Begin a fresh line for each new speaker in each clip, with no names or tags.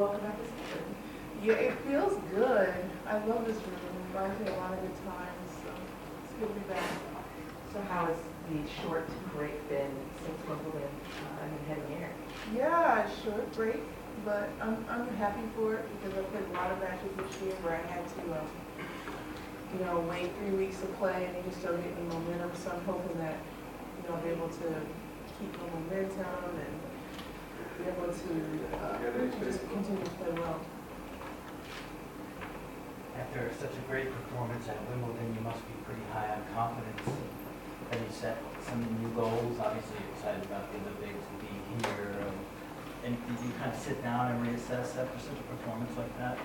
welcome at this center.
Yeah, it feels good. I love this room. It reminds me of a lot of good times, so it's good to be back.
So how has the short break been since Wimbledon and heading here?
Yeah, short break, but I'm happy for it because I played a lot of matches this year where I had to, wait 3 weeks to play and they just don't get any momentum. So I'm hoping that, I'll be able to keep my momentum and be able to just continue to play well.
After such a great performance at Wimbledon, you must be pretty high on confidence. Have you set some new goals? Obviously, you're excited about the Olympics and being here. And did you kind of sit down and reassess after such a performance like that?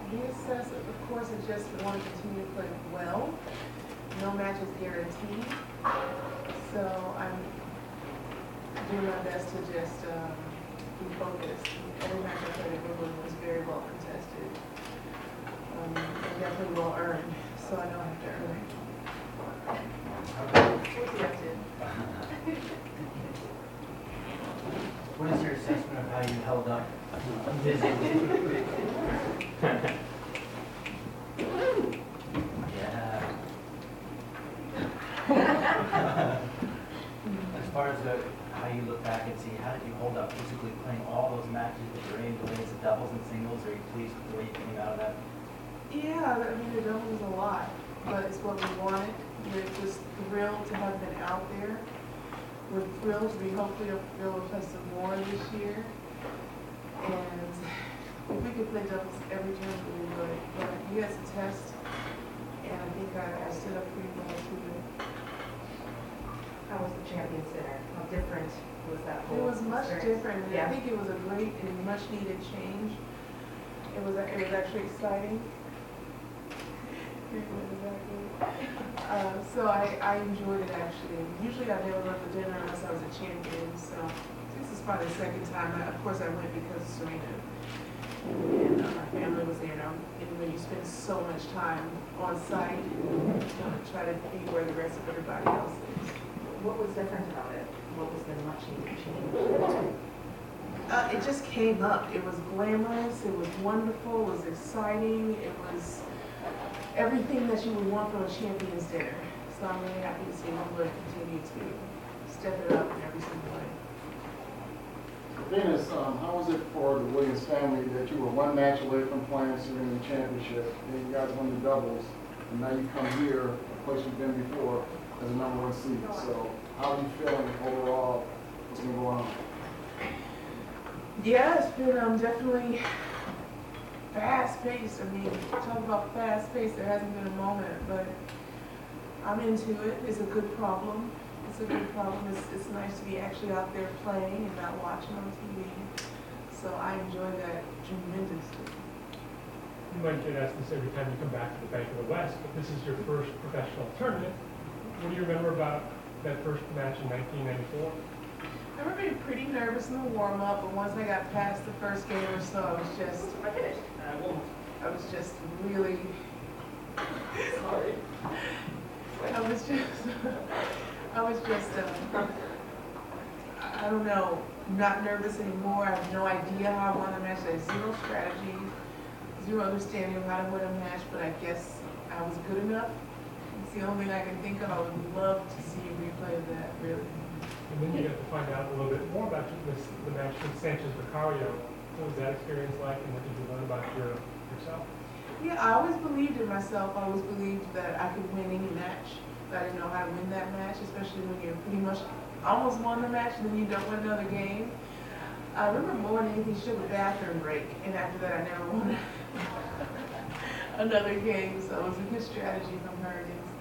Reassess, of course, I just want to continue to play well. No match is guaranteed. So I'm doing my best to just be focused. Every match I played at Wimbledon was very well contested. And definitely well earned. So I know I have to earn it. What's the objective?
What is your assessment of how you held up physically? Yeah. As far as how you look back and see, how did you hold up physically playing all those matches with your delays of doubles and singles? Are you pleased with the way you came out of that?
Yeah, I mean, the double was a lot, but it's what we wanted. We're just thrilled to have been out there. We're thrilled to be hopefully able to play some more this year. And if we could play doubles every time, we would. But we had some tests, and I think I stood up pretty well too.
How was the Champions Dinner? How different was that
It
whole
was much
experience?
different, and
Yeah.
I think it was a great and much needed change. It was actually exciting. So I enjoyed it actually. Usually I never went to dinner unless I was a champion. So this is probably the second time. Of course I went because of Serena. And my family was there. And when you spend so much time on site, try to be where the rest of everybody else is.
What was different about it? What was the much needed change?
It just came up. It was glamorous. It was wonderful. It was exciting. It was everything that you would want from a champion's dinner. So I'm really happy to see Wimbledon continue to step it up in every single way.
Venus, how was it for the Williams family that you were one match away from playing Serena Championship, and you guys won the doubles, and now you come here, a place you've been before, as a #1 seed. So how are you feeling overall? What's been going on?
Yeah, it's been definitely fast-paced. I mean, talk about fast-paced, there hasn't been a moment, but I'm into it. It's a good problem. It's a good problem. It's nice to be actually out there playing and not watching on TV. So I enjoy that tremendously.
You might get asked this every time you come back to the Bank of the West, but this is your first professional tournament. What do you remember about that first match in 1994?
I remember being pretty nervous in the warm-up, but once I got past the first game or so, I was just really sorry. I don't know, not nervous anymore. I have no idea how I won the match. I had zero strategy, zero understanding of how to win a match, but I guess I was good enough. It's the only thing I can think of. I would love to see a replay of that, really.
And then you got to find out a little bit more about the match with Sanchez-Vicario. What was that experience like, and what did you learn about yourself?
Yeah, I always believed in myself. I always believed that I could win any match. But I didn't know how to win that match, especially when you pretty much almost won the match and then you don't win another game. I remember more than anything, she took a bathroom break, and after that I never won another game. So it was a good strategy from her against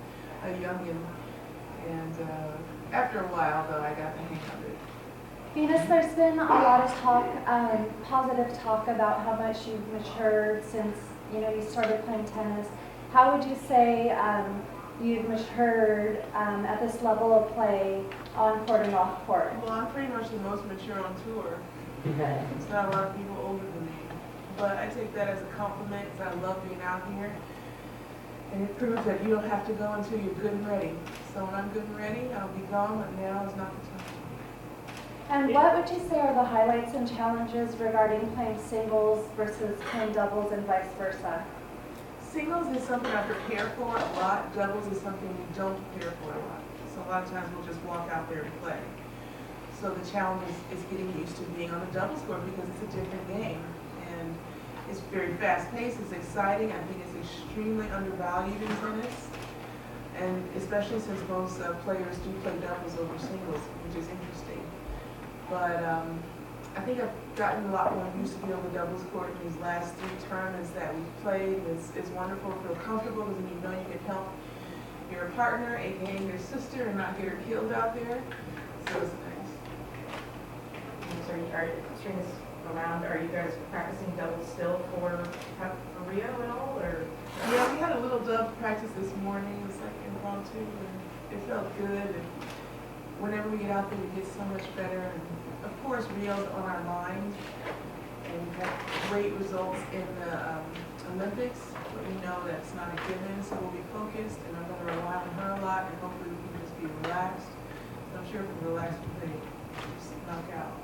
a youngin. And after a while, though, I got the hang of it.
Venus, there's been a lot of talk, positive talk about how much you've matured since you started playing tennis. How would you say you've matured at this level of play on court and off court?
Well, I'm pretty much the most mature on tour. There's not a lot of people older than me. But I take that as a compliment because I love being out here. And it proves that you don't have to go until you're good and ready. So when I'm good and ready, I'll be gone, but now is not the time.
And what would you say are the highlights and challenges regarding playing singles versus playing doubles and vice versa?
Singles is something I prepare for a lot. Doubles is something we don't prepare for a lot. So a lot of times we'll just walk out there and play. So the challenge is getting used to being on the doubles court because it's a different game. And it's very fast paced, it's exciting. I think it's extremely undervalued in tennis. And especially since most players do play doubles over singles, which is interesting. But I think I've gotten a lot more used to being on the doubles court in these last 3 tournaments that we've played. It's wonderful to feel comfortable because then you know you can help your partner, aka your sister, and not get her killed out there. So it's nice.
So are strings around, are you guys practicing doubles still for Rio at all, or?
Yeah, we had a little dove practice this morning. It was like impromptu, and it felt good. And whenever we get out there, we get so much better. And of course, Rio's on our mind, and we got great results in the Olympics, but we know that's not a given, so we'll be focused, and I'm going to rely on her a lot, and hopefully we can just be relaxed. So I'm sure if we're relaxed, we can just knock out.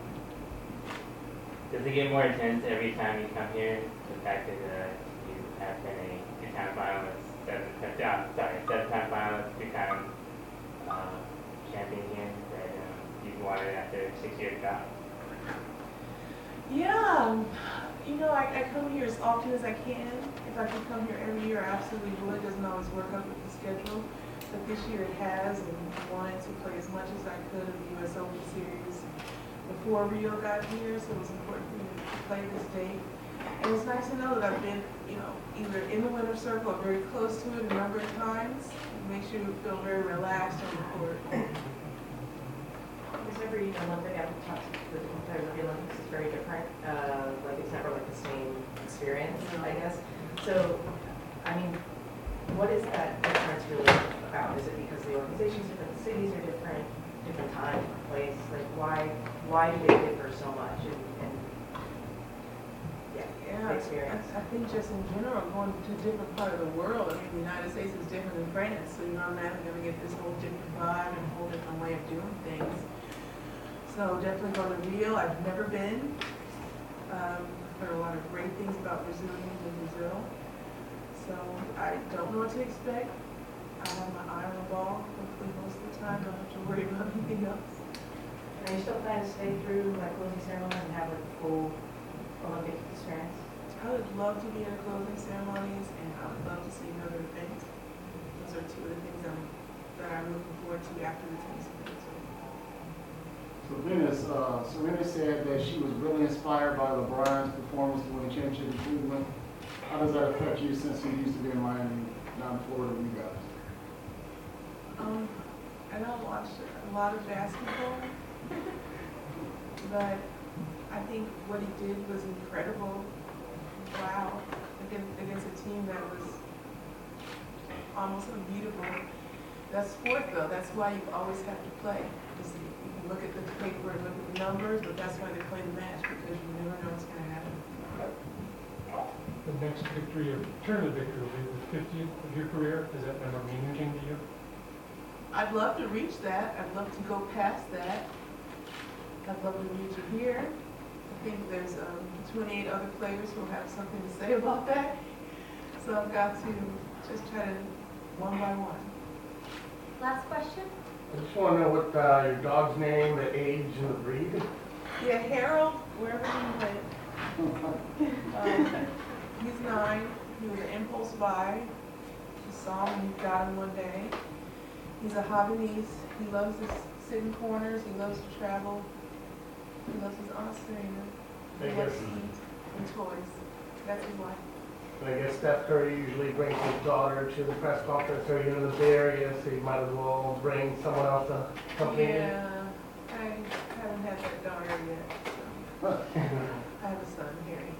Does it get more intense every time you come here? The fact that you have been a 2-time finalist, 7-time finalist, 2-time champion here, that you've won it after 6 years back?
Yeah, you know, I come here as often as I can. If I could come here every year, I absolutely would. It doesn't always work out with the schedule, but this year it has, and I wanted to play as much as I could of the U.S. Open Series before Rio got here, so it was important for me to play this date. And it's nice to know that I've been, you know, either in the winner's circle or very close to it a number of times. It makes you feel very relaxed on the court.
Because every Olympic, I've talked to the players of the Olympics, is very different. Like it's never like the same experience, I guess. So, I mean, what is that difference really about? Is it because the organizations are different, the cities are different, different time, place? Like why do they differ so much? And
Yeah,
experience.
I think just in general, going to a different part of the world. I mean, the United States is different than France, so you're automatically going to get this whole different vibe and a whole different way of doing things. So definitely going to Rio. I've never been. I've heard a lot of great things about Brazilians in Brazil. So I don't know what to expect. I have my eye on the ball. Hopefully most of the time I don't have to worry about anything else.
are you still planning to stay through like closing ceremony and have like a full Olympic experience?
I would love to be in closing ceremonies, and I would love to see another event. Those are 2 of the things that I'm looking forward to after the tennis event.
So Serena said that she was really inspired by LeBron's performance to win the championship in Cleveland. How does that affect you since you used to be in Miami, down in Florida with you guys?
I don't watch a lot of basketball, but I think what he did was incredible. Wow. Against a team that was almost unbeatable. That's sport though. That's why you always have to play. Because you can look at the paper and look at the numbers, but that's why they play the match, because you never know what's going to happen.
The next victory, or tournament victory, will be the 50th of your career. Does that number mean anything to you?
I'd love to reach that. I'd love to go past that. I'd love to reach it here. I think there's 28 other players who have something to say about that. So I've got to just try to one by one.
Last question?
I just want to know what your dog's name, the age, and the breed.
Yeah, Harold, wherever he went. He's 9. He was an impulse buy. He saw him and he got him one day. He's a Havanese. He loves to sit in corners. He loves to travel. He loves his Aunt Serena. He loves to eat and toys. That's his life.
And I guess Steph Curry usually brings his daughter to the press conference, or you're in the Bay Area, so you might as well bring someone else to accompany you.
Yeah, I haven't had that daughter yet. So. I have a son, Harry.